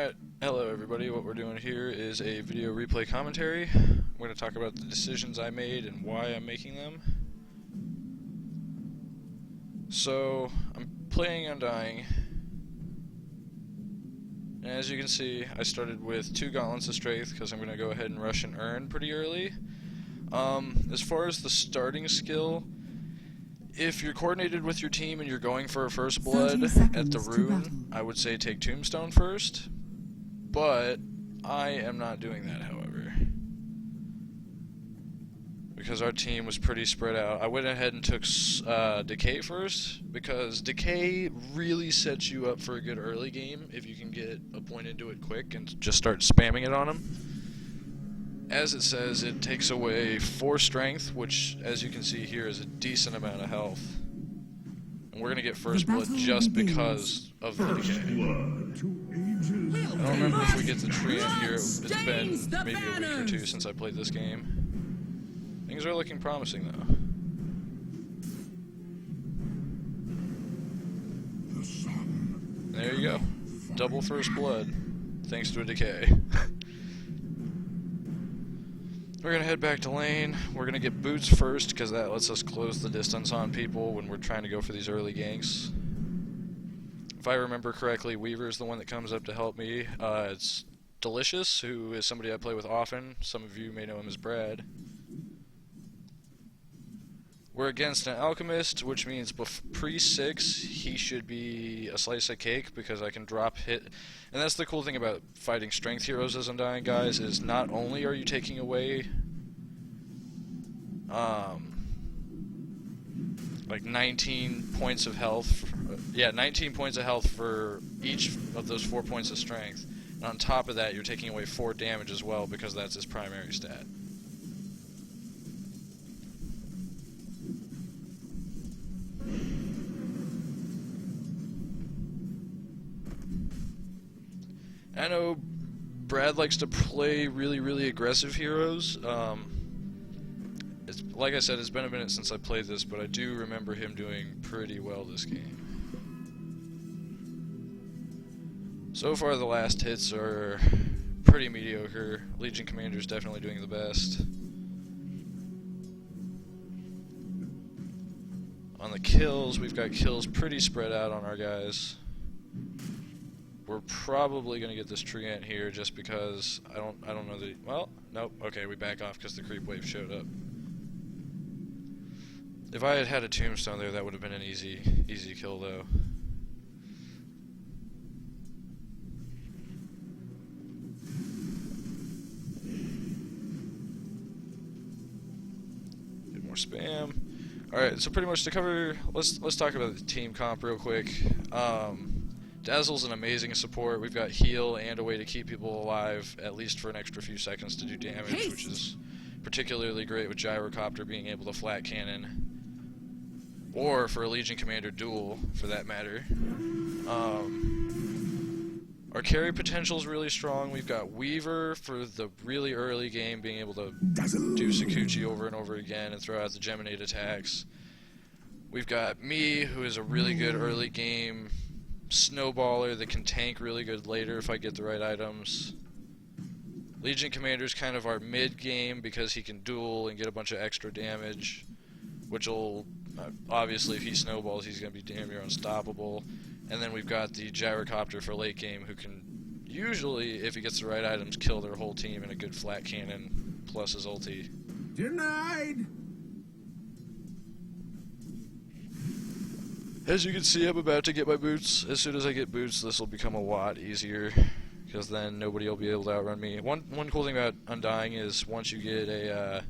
Alright, hello everybody. What we're doing here is a video replay commentary. I'm going to talk about the decisions I made and why I'm making them. So, I'm playing Undying, and as you can see, I started with 2 gauntlets of strength because I'm going to go ahead and rush and earn pretty early. As far as the starting skill, if you're coordinated with your team and you're going for a first blood at the rune, I would say take Tombstone first, but I am not doing that, however, because our team was pretty spread out. I went ahead and took Decay first, because Decay really sets you up for a good early game if you can get a point into it quick and just start spamming it on them. As it says, it takes away 4 strength, which, as you can see here, is a decent amount of health. And we're going to get first blood just because of the decay. I don't remember if we get the tree in here. It's been maybe a week or 2 since I played this game. Things are looking promising, though. There you go. Double first blood, thanks to a decay. We're going to head back to lane. We're going to get boots first because that lets us close the distance on people when we're trying to go for these early ganks. If I remember correctly, Weaver is the one that comes up to help me. It's Delicious, who is somebody I play with often. Some of you may know him as Brad. We're against an Alchemist, which means pre-6 he should be a slice of cake because I can drop hit. And that's the cool thing about fighting strength heroes as Undying, guys, is not only are you taking away like 19 points of health, 19 points of health for each of those 4 points of strength, and on top of that you're taking away 4 damage as well because that's his primary stat. I know Brad likes to play really aggressive heroes. It's, like I said, it's been a minute since I played this, but I do remember him doing pretty well this game. So far the last hits are pretty mediocre. Legion Commander's definitely doing the best. On the kills, we've got kills pretty spread out on our guys. We're probably going to get this tree ant here just because I don't know the... Well, nope. Okay, we back off because the creep wave showed up. If I had had a tombstone there, that would have been an easy kill, though. Get more spam. Alright, so pretty much to cover... Let's talk about the team comp real quick. Dazzle's an amazing support. We've got heal and a way to keep people alive, at least for an extra few seconds to do damage, which is particularly great with Gyrocopter being able to flat cannon. Or for a Legion Commander duel, for that matter. Our carry potential is really strong. We've got Weaver for the really early game, being able to do Sakuchi over and over again and throw out the Geminate attacks. We've got me, who is a really good early game snowballer that can tank really good later if I get the right items. Legion Commander's kind of our mid game because he can duel and get a bunch of extra damage, which will obviously, if he snowballs, he's going to be damn near unstoppable. And then we've got the Gyrocopter for late game, who can usually, if he gets the right items, kill their whole team in a good flat cannon plus his ulti. Denied. As you can see, I'm about to get my boots. As soon as I get boots, this will become a lot easier, because then nobody will be able to outrun me. One cool thing about Undying is once you get a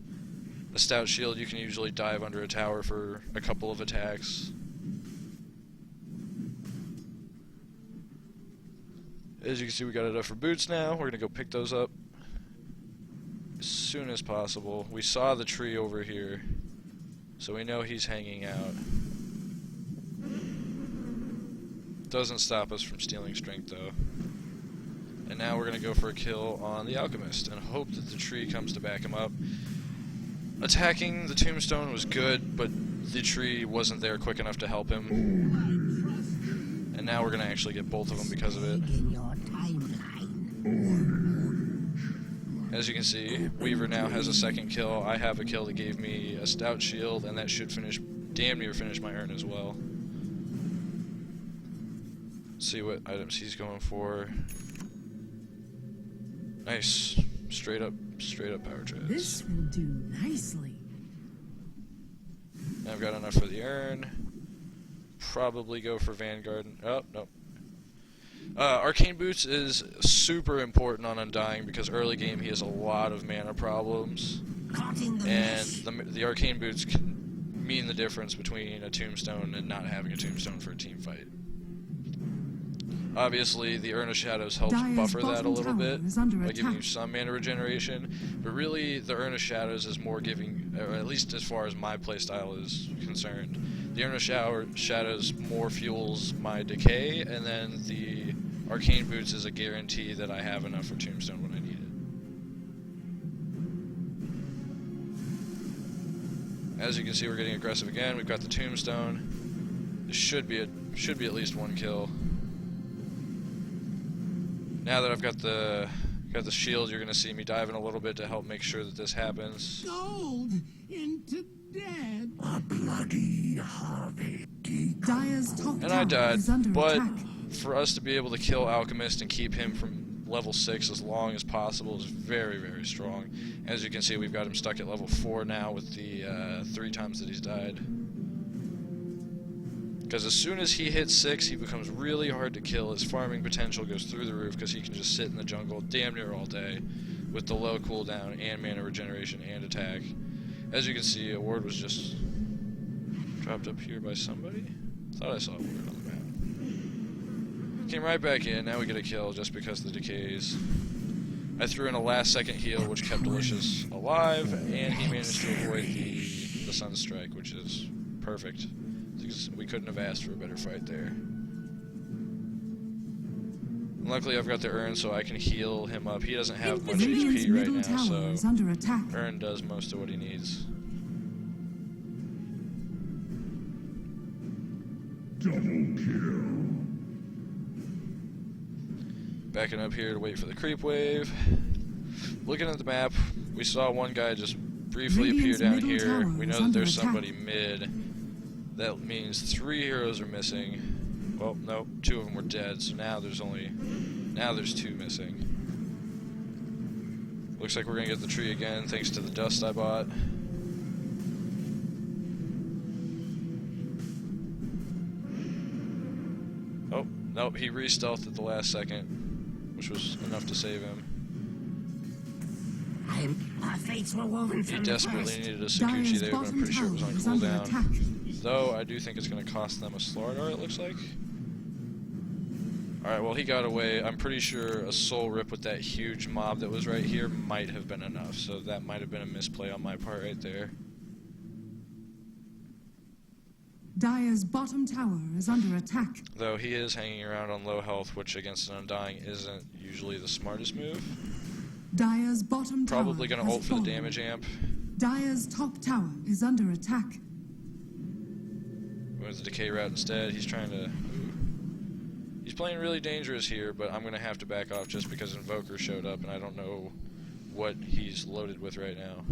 stout shield, you can usually dive under a tower for a couple of attacks. As you can see, we got enough for boots now. We're going to go pick those up as soon as possible. We saw the tree over here, so we know he's hanging out. Doesn't stop us from stealing strength, though. And now we're going to go for a kill on the Alchemist and hope that the tree comes to back him up. Attacking the tombstone was good, but the tree wasn't there quick enough to help him. And now we're going to actually get both of them because of it. As you can see, Weaver now has a second kill. I have a kill that gave me a stout shield, and that should damn near finish my urn as well. Let's see what items he's going for. Nice. Straight up power treads. This will do nicely. I've got enough for the urn. Probably go for Vanguard. Oh, no. Arcane Boots is super important on Undying because early game he has a lot of mana problems. And the Arcane Boots can mean the difference between a Tombstone and not having a Tombstone for a team fight. Obviously, the Urn of Shadows helps buffer that a little bit by giving you some mana regeneration, but really the Urn of Shadows is more giving, or at least as far as my playstyle is concerned, the Urn of Shadows more fuels my decay, and then the Arcane Boots is a guarantee that I have enough for Tombstone when I need it. As you can see, we're getting aggressive again. We've got the Tombstone. This should be at least one kill. Now that I've got the shield, you're gonna see me dive in a little bit to help make sure that this happens. Gold into dead. A bloody harvest. Dire's top And I died, is under but attack. for us to be able to kill Alchemist and keep him from level 6 as long as possible is very, very strong. As you can see, we've got him stuck at level 4 now with the 3 times that he's died. Because as soon as he hits 6, he becomes really hard to kill. His farming potential goes through the roof because he can just sit in the jungle damn near all day with the low cooldown and mana regeneration and attack. As you can see, a ward was just dropped up here by somebody. Thought I saw a ward on the map. Came right back in. Now we get a kill just because of the decays. I threw in a last-second heal, which kept Delicious alive, and he managed to avoid the Sunstrike, which is perfect. We couldn't have asked for a better fight there. And luckily I've got the Urn so I can heal him up. He doesn't have much HP right now, so Urn does most of what he needs. Double kill. Backing up here to wait for the creep wave. Looking at the map, we saw one guy just briefly appear down here. We know that there's somebody mid. That means 3 heroes are missing. Well, no, 2 of them were dead, so now there's 2 missing. Looks like we're gonna get the tree again, thanks to the dust I bought. Oh, nope, he re-stealthed at the last second, which was enough to save him. Our fates were woven He desperately needed a Sakuchi there, but I'm pretty sure it was on cooldown. Though, I do think it's going to cost them a Slardar, it looks like. Alright, well, he got away. I'm pretty sure a Soul Rip with that huge mob that was right here might have been enough, so that might have been a misplay on my part right there. Dire's bottom tower is under attack. Though he is hanging around on low health, which against an Undying isn't usually the smartest move. Dire's bottom tower Probably going to ult for the damage amp. Dire's top tower is under attack. With the decay route instead, he's trying to... He's playing really dangerous here, but I'm going to have to back off just because Invoker showed up and I don't know what he's loaded with right now.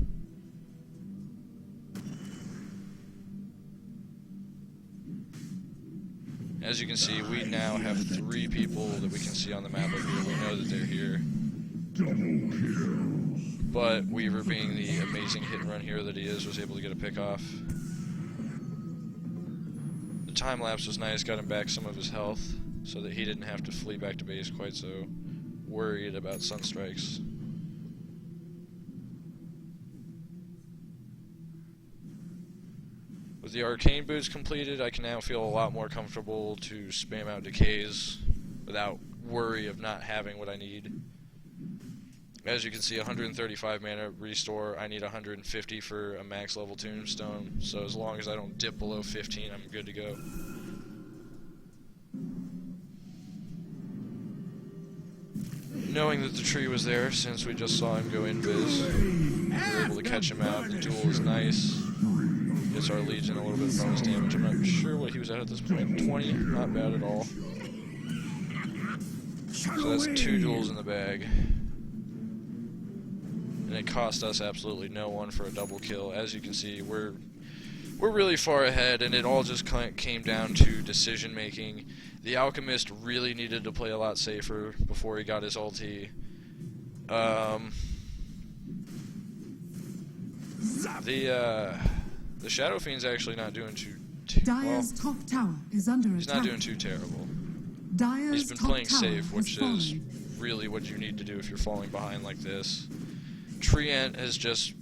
As you can see, we now have 3 people that we can see on the map over here. We know that they're here. Double kill. But Weaver, being the amazing hit and run hero that he is, was able to get a pick off. The time lapse was nice, got him back some of his health, so that he didn't have to flee back to base quite so worried about Sunstrikes. With the Arcane Boots completed, I can now feel a lot more comfortable to spam out decays without worry of not having what I need. As you can see, 135 mana restore. I need 150 for a max level Tombstone, so as long as I don't dip below 15, I'm good to go. Knowing that the tree was there, since we just saw him go invis, we were able to catch him out. The duel is nice. Gets our Legion a little bit of bonus damage. I'm not sure what he was at this point. 20, not bad at all. So that's 2 duels in the bag. and it cost us absolutely no one for a double kill. As you can see, we're really far ahead, and it all just came down to decision making. The Alchemist really needed to play a lot safer before he got his ulti. The Shadow Fiend's actually not doing too Dire's top tower is under he's attack. not doing too terrible. Dire's He's been top playing tower safe, which has is fallen. really what you need to do if you're falling behind like this. Treant has just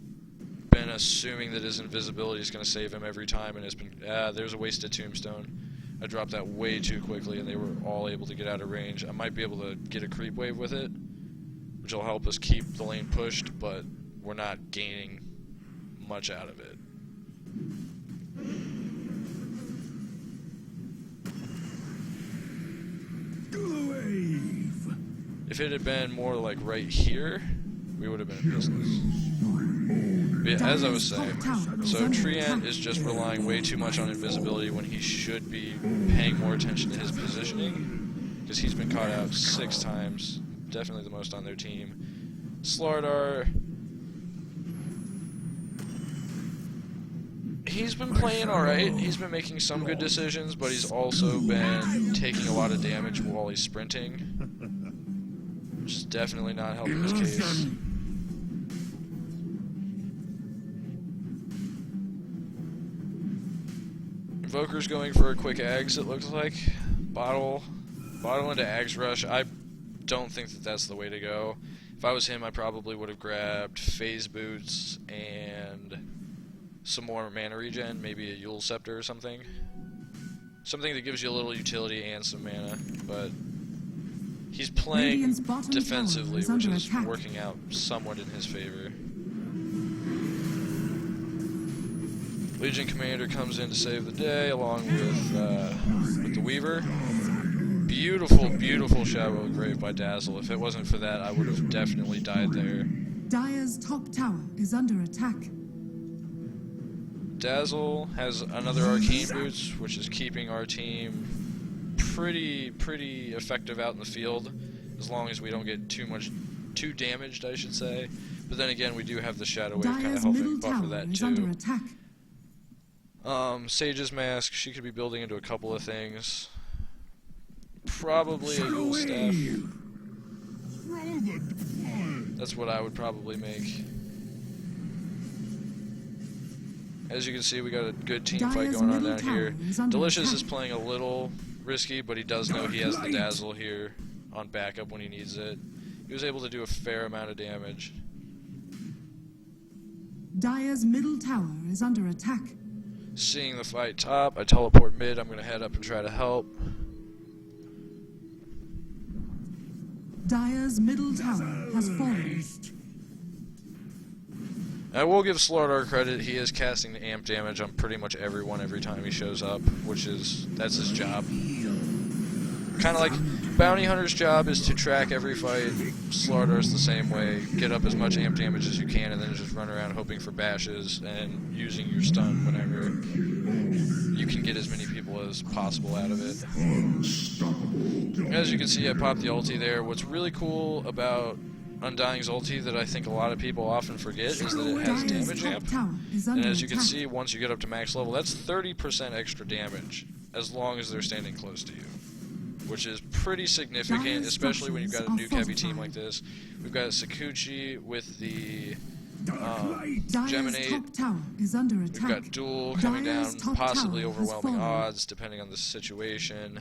been assuming that his invisibility is going to save him every time, and has been there's a wasted tombstone. I dropped that way too quickly, and they were all able to get out of range. I might be able to get a creep wave with it, which will help us keep the lane pushed, but we're not gaining much out of it. If it had been more like right here, we would have been in business. But yeah, as I was saying, so Treant is just relying way too much on invisibility when he should be paying more attention to his positioning, because he's been caught out 6 times, definitely the most on their team. Slardar, he's been playing alright, he's been making some good decisions, but he's also been taking a lot of damage while he's sprinting, which is definitely not helping his case. Invoker's going for a quick Ags, it looks like. Bottle into Ags Rush. I don't think that that's the way to go. If I was him, I probably would have grabbed Phase Boots and some more mana regen, maybe a Yule Scepter or something. Something that gives you a little utility and some mana, but he's playing defensively, which is working out somewhat in his favor. Legion Commander comes in to save the day, along with the Weaver. Beautiful, beautiful Shadow Grave by Dazzle. If it wasn't for that, I would have definitely died there. Dire's top tower is under attack. Dazzle has another Arcane Boots, which is keeping our team pretty effective out in the field, as long as we don't get too damaged, I should say. But then again, we do have the Shadow Wave kind of helping buffer that too. Sage's Mask, she could be building into a couple of things. Probably a Yule Staff. That's what I would probably make. As you can see, we got a good team fight going on down here. Delicious is playing a little risky, but he does know he has the Dazzle here on backup when he needs it. He was able to do a fair amount of damage. Dire's middle tower is under attack. Seeing the fight top, I teleport mid. I'm going to head up and try to help. Dire's middle tower has fallen. I will give Slardar credit. He is casting the amp damage on pretty much everyone every time he shows up, that's his job. Kind of like Bounty Hunter's job is to track every fight. Slardar's the same way. Get up as much amp damage as you can, and then just run around hoping for bashes and using your stun whenever you can get as many people as possible out of it. As you can see, I popped the ulti there. What's really cool about Undying's ulti that I think a lot of people often forget is that it has damage amp. And as you can see, once you get up to max level, that's 30% extra damage as long as they're standing close to you, which is pretty significant, especially when you've got a nuke heavy team like this. We've got Sakuchi with the Geminate. We've got Duel coming down, possibly overwhelming odds depending on the situation.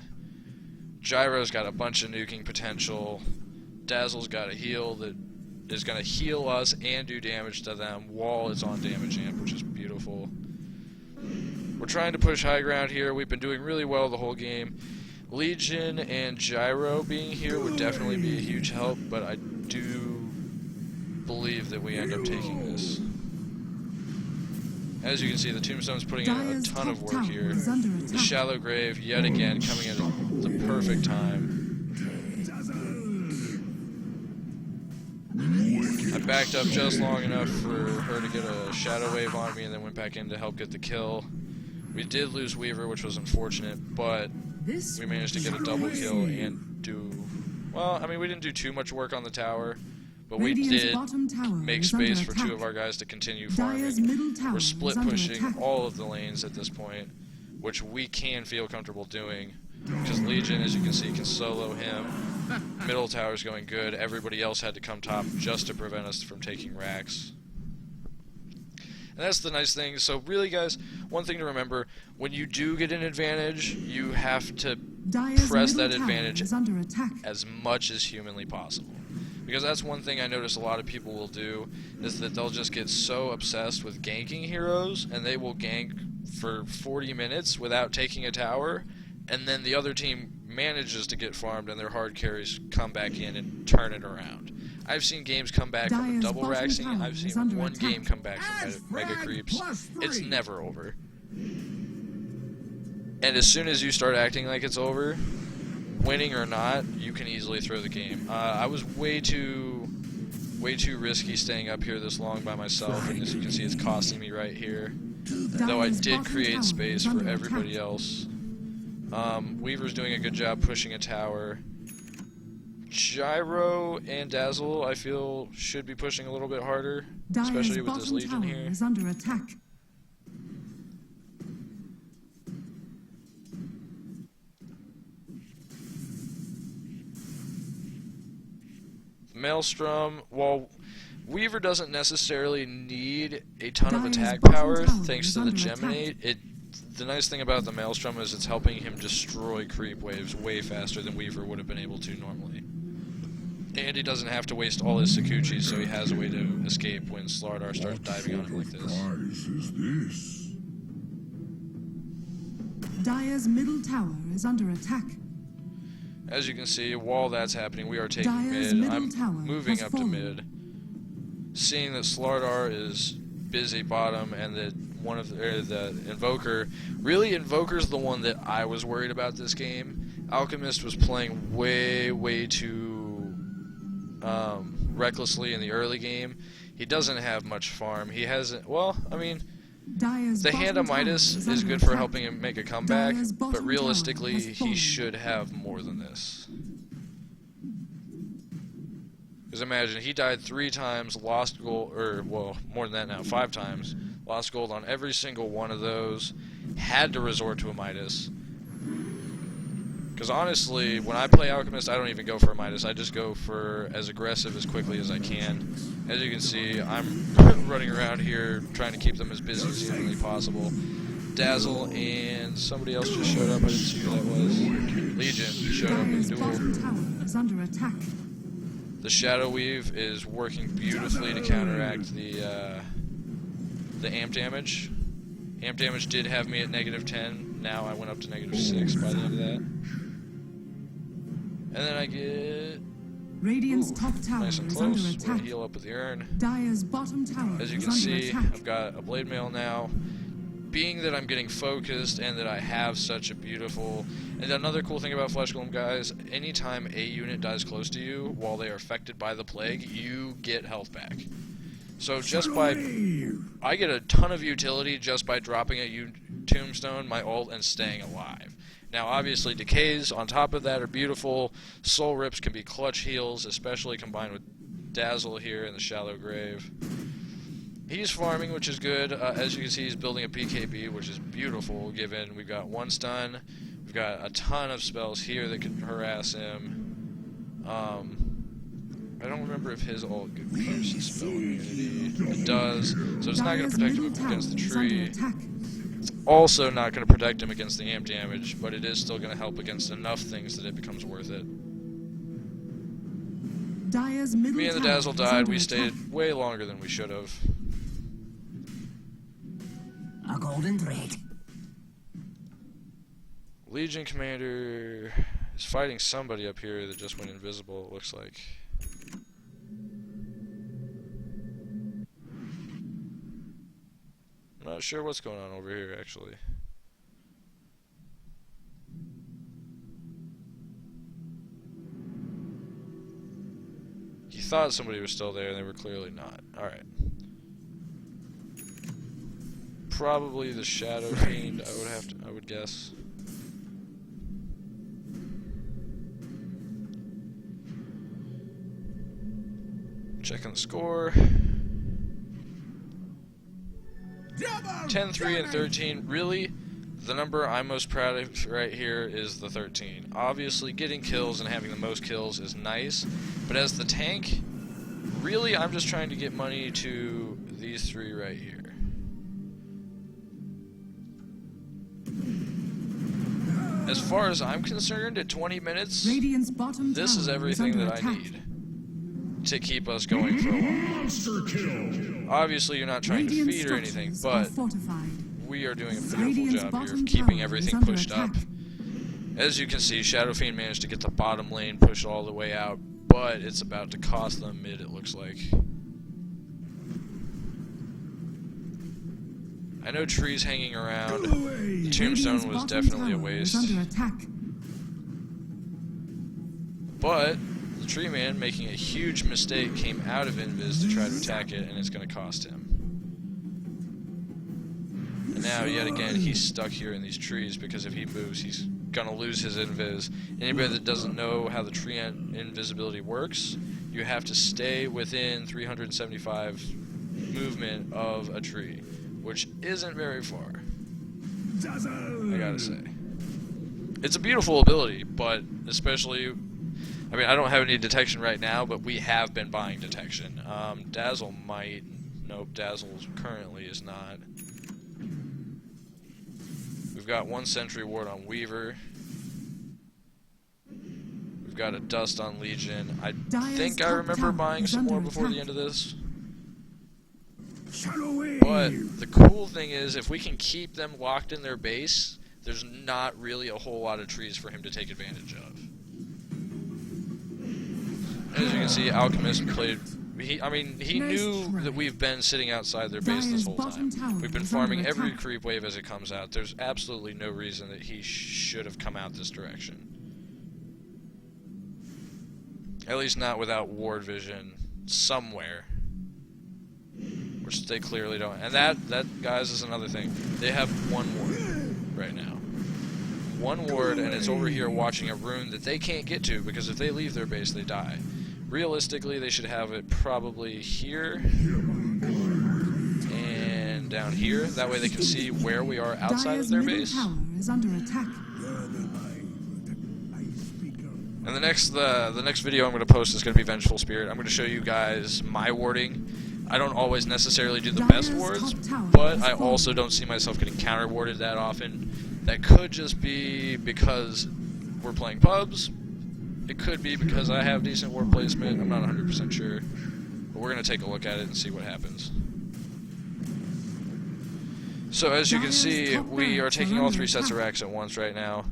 Gyro's got a bunch of nuking potential. Dazzle's got a heal that is going to heal us and do damage to them while it's on damage amp, which is beautiful. We're trying to push high ground here. We've been doing really well the whole game. Legion and Gyro being here would definitely be a huge help, but I do believe that we end up taking this. As you can see, the Tombstone's putting in a ton of work here. The Shallow Grave, yet again, coming in at the perfect time. I backed up just long enough for her to get a Shadow Wave on me and then went back in to help get the kill. We did lose Weaver, which was unfortunate, but we managed to get a double kill and do... Well, I mean, we didn't do too much work on the tower, But we Radiant's did bottom tower make is under space for attack. two of our guys to continue Dire's farming. middle tower We're is split under pushing attack. all of the lanes at this point, which we can feel comfortable doing. Because Legion, as you can see, can solo him. Middle tower's going good. Everybody else had to come top just to prevent us from taking racks. And that's the nice thing. So really, guys, one thing to remember, when you do get an advantage, you have to Dire's press middle that tower advantage is under attack. as much as humanly possible. Because that's one thing I notice a lot of people will do, is that they'll just get so obsessed with ganking heroes, and they will gank for 40 minutes without taking a tower, and then the other team manages to get farmed, and their hard carries come back in and turn it around. I've seen games come back from a Dire's double bottom raxing. tower I've is seen under one attack. game come back from As mega frag creeps. +3. It's never over. And as soon as you start acting like it's over, winning or not, you can easily throw the game. I was way too risky staying up here this long by myself, and as you can see, it's costing me right here. Though I Dire's did bottom create tower space is for under everybody attack. else. Weaver's doing a good job pushing a tower. Gyro and Dazzle, I feel, should be pushing a little bit harder, Dire's especially with this bottom Legion tower here. is under attack. Maelstrom, while Weaver doesn't necessarily need a ton of Dire's attack bottom power tower thanks is to the under attack. Geminate, the nice thing about the Maelstrom is it's helping him destroy creep waves way faster than Weaver would have been able to normally. And he doesn't have to waste all his Sakuchis, so he has a way to escape when Slardar starts diving on him like this. Prize is this? Dire's middle tower is under attack. As you can see, while that's happening, we are taking Dire's mid. middle I'm tower moving has up to fallen. mid. Seeing that Slardar is busy bottom and that one of the Invoker, really Invoker's the one that I was worried about this game. Alchemist was playing way too recklessly in the early game. He doesn't have much farm. He hasn't, well, I mean, Dire's the bottom Hand of tower Midas is under good for attack. helping him make a comeback, Dire's but bottom realistically, tower has he fallen. should have more than this. Because imagine, he died 3 times, lost gold, or, well, more than that now, 5 times, lost gold on every single one of those, had to resort to a Midas. Because honestly, when I play Alchemist, I don't even go for a Midas, I just go for as aggressive as quickly as I can. As you can see, I'm running around here trying to keep them as busy as humanly possible. Dazzle and somebody else just showed up, I didn't see who that was. Legion showed up in Dire's the duel. bottom tower is under attack. The Shadow Weave is working beautifully to counteract the amp damage. Amp damage did have me at -10. Now I went up to -6 by the end of that. And then I get Radiant's top tower nice and is under close. We're gonna attack. heal up with the urn. Dire's bottom tower As you is can under see, attack. I've got a blade mail now. Being that I'm getting focused and that I have such a beautiful... And another cool thing about Flesh Golem, guys, anytime a unit dies close to you while they are affected by the plague, you get health back. So just by... I get a ton of utility just by dropping a tombstone, my ult, and staying alive. Now, obviously, decays on top of that are beautiful. Soul rips can be clutch heals, especially combined with Dazzle here in the Shallow Grave. He's farming, which is good. As you can see, he's building a PKB, which is beautiful, given we've got 1 stun. We've got a ton of spells here that can harass him. I don't remember if his ult gives pierce spell immunity. It does, so it's not going Dire's to protect him middle against the tower is under tree. attack. It's also not going to protect him against the amp damage, but it is still going to help against enough things that it becomes worth it. Dire's middle Me and the tower Dazzle is died. under We attack. stayed way longer than we should have. A golden thread. Legion Commander is fighting somebody up here that just went invisible, it looks like. I'm not sure what's going on over here, actually. He thought somebody was still there, and they were clearly not. Alright. Probably the Shadow Fiend, I would guess. Checking the score. 10, 3, and 13. Really, the number I'm most proud of right here is the 13. Obviously, getting kills and having the most kills is nice, but as the tank, really, I'm just trying to get money to these 3 right here. As far as I'm concerned, at 20 minutes, Radiant's bottom this is tower everything under that I attack. need to keep us going for a while. Monster kill. Obviously, you're not trying to Radiant feed or anything, structures are but fortified. we are doing a beautiful Radiant's job here bottom of keeping tower everything is under pushed up. attack. As you can see, Shadow Fiend managed to get the bottom lane pushed all the way out, but it's about to cost them mid, it looks like. I know trees hanging around. The tombstone Radiant's was bottom definitely a tower waste. is under attack. But the tree man, making a huge mistake, came out of Invis to try to attack it, and it's going to cost him. And now, yet again, he's stuck here in these trees, because if he moves, he's going to lose his Invis. Anybody that doesn't know how the tree invisibility works, you have to stay within 375 movement of a tree, which isn't very far, I gotta say. It's a beautiful ability, but especially, I mean, I don't have any detection right now, but we have been buying detection. Dazzle might. Nope, Dazzle currently is not. We've got 1 sentry ward on Weaver. We've got a dust on Legion. I think I remember buying some more before the end of this. But the cool thing is, if we can keep them locked in their base, there's not really a whole lot of trees for him to take advantage of. As you can see, Alchemist played. He knew that we've been sitting outside their base this whole time. We've been farming every creep wave as it comes out. There's absolutely no reason that he should have come out this direction. At least not without ward vision somewhere. Which they clearly don't. And that, guys, is another thing. They have 1 ward right now. 1 ward, and it's over here watching a rune that they can't get to, because if they leave their base, they die. Realistically, they should have it probably here and down here. That way they can see where we are outside of their base. Tower is under attack. And the next video I'm going to post is going to be Vengeful Spirit. I'm going to show you guys my warding. I don't always necessarily do the best wards, but I also don't see myself getting counter-warded that often. That could just be because we're playing pubs. It could be because I have decent ward placement. I'm not 100% sure. But we're going to take a look at it and see what happens. So as you can see, we are taking all 3 sets of racks at once right now.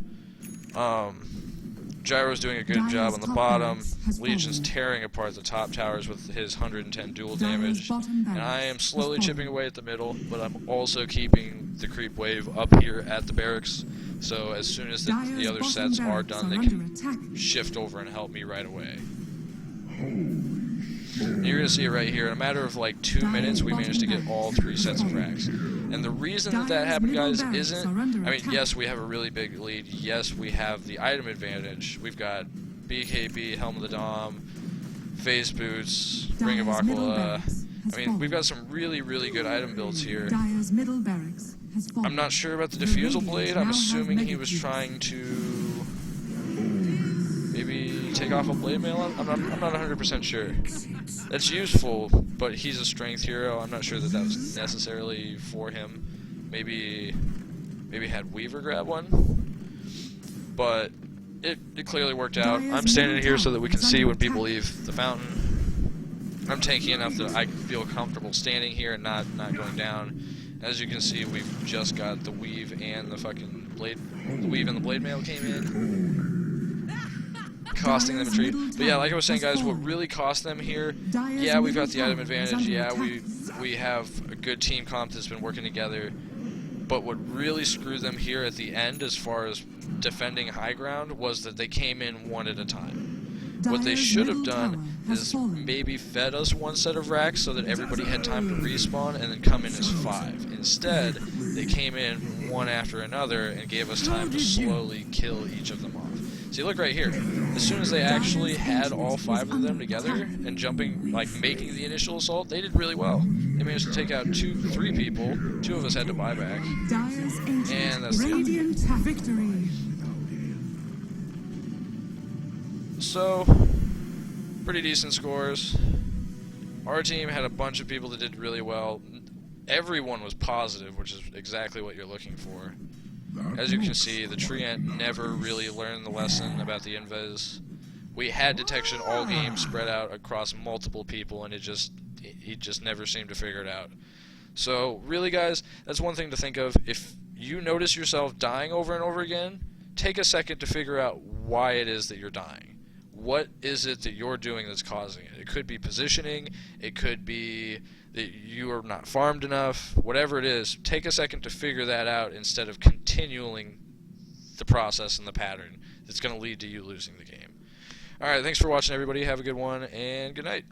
Gyro's doing a good job on the bottom. Legion's tearing apart the top towers with his 110 dual damage. And I am slowly chipping away at the middle, but I'm also keeping the creep wave up here at the barracks. So as soon as the other sets are done, they can shift over and help me right away. You're going to see it right here. In a matter of like 2 minutes, we managed to get all 3 sets of racks. And the reason that happened, guys, isn't... I mean, yes, we have a really big lead. Yes, we have the item advantage. We've got BKB, Helm of the Dom, Phase Boots, Ring of Aquila. I mean, we've got some really, really good item builds here. I'm not sure about the Diffusal Blade. I'm assuming he was trying to maybe take off a Blade Mail. I'm not 100% sure. That's useful, but he's a strength hero. I'm not sure that was necessarily for him. Maybe had Weaver grab one. But it clearly worked out. I'm standing here so that we can see when people leave the fountain. I'm tanky enough that I feel comfortable standing here and not going down. As you can see, we've just got the weave and the fucking blade. The weave and the blade mail came in, costing them a treat. But yeah, like I was saying, guys, what really cost them here? Yeah, we've got the item advantage. Yeah, we have a good team comp that's been working together. But what really screwed them here at the end, as far as defending high ground, was that they came in 1 at a time. What they should have done is maybe fed us 1 set of racks so that everybody had time to respawn and then come in as 5. Instead, they came in 1 after another and gave us time to slowly kill each of them off. See, look right here. As soon as they actually had all 5 of them together and jumping, like making the initial assault, they did really well. They managed to take out 3 people. 2 of us had to buy back. Dire's ancient And that's the end. radiant victory. So, pretty decent scores. Our team had a bunch of people that did really well. Everyone was positive, which is exactly what you're looking for. As you can see, the Treant never really learned the lesson about the invis. We had detection all game spread out across multiple people, and he just never seemed to figure it out. So really, guys, that's one thing to think of. If you notice yourself dying over and over again, take a second to figure out why it is that you're dying. What is it that you're doing that's causing it? It could be positioning, it could be that you are not farmed enough, whatever it is, take a second to figure that out instead of continuing the process and the pattern that's going to lead to you losing the game. Alright, thanks for watching, everybody. Have a good one, and good night.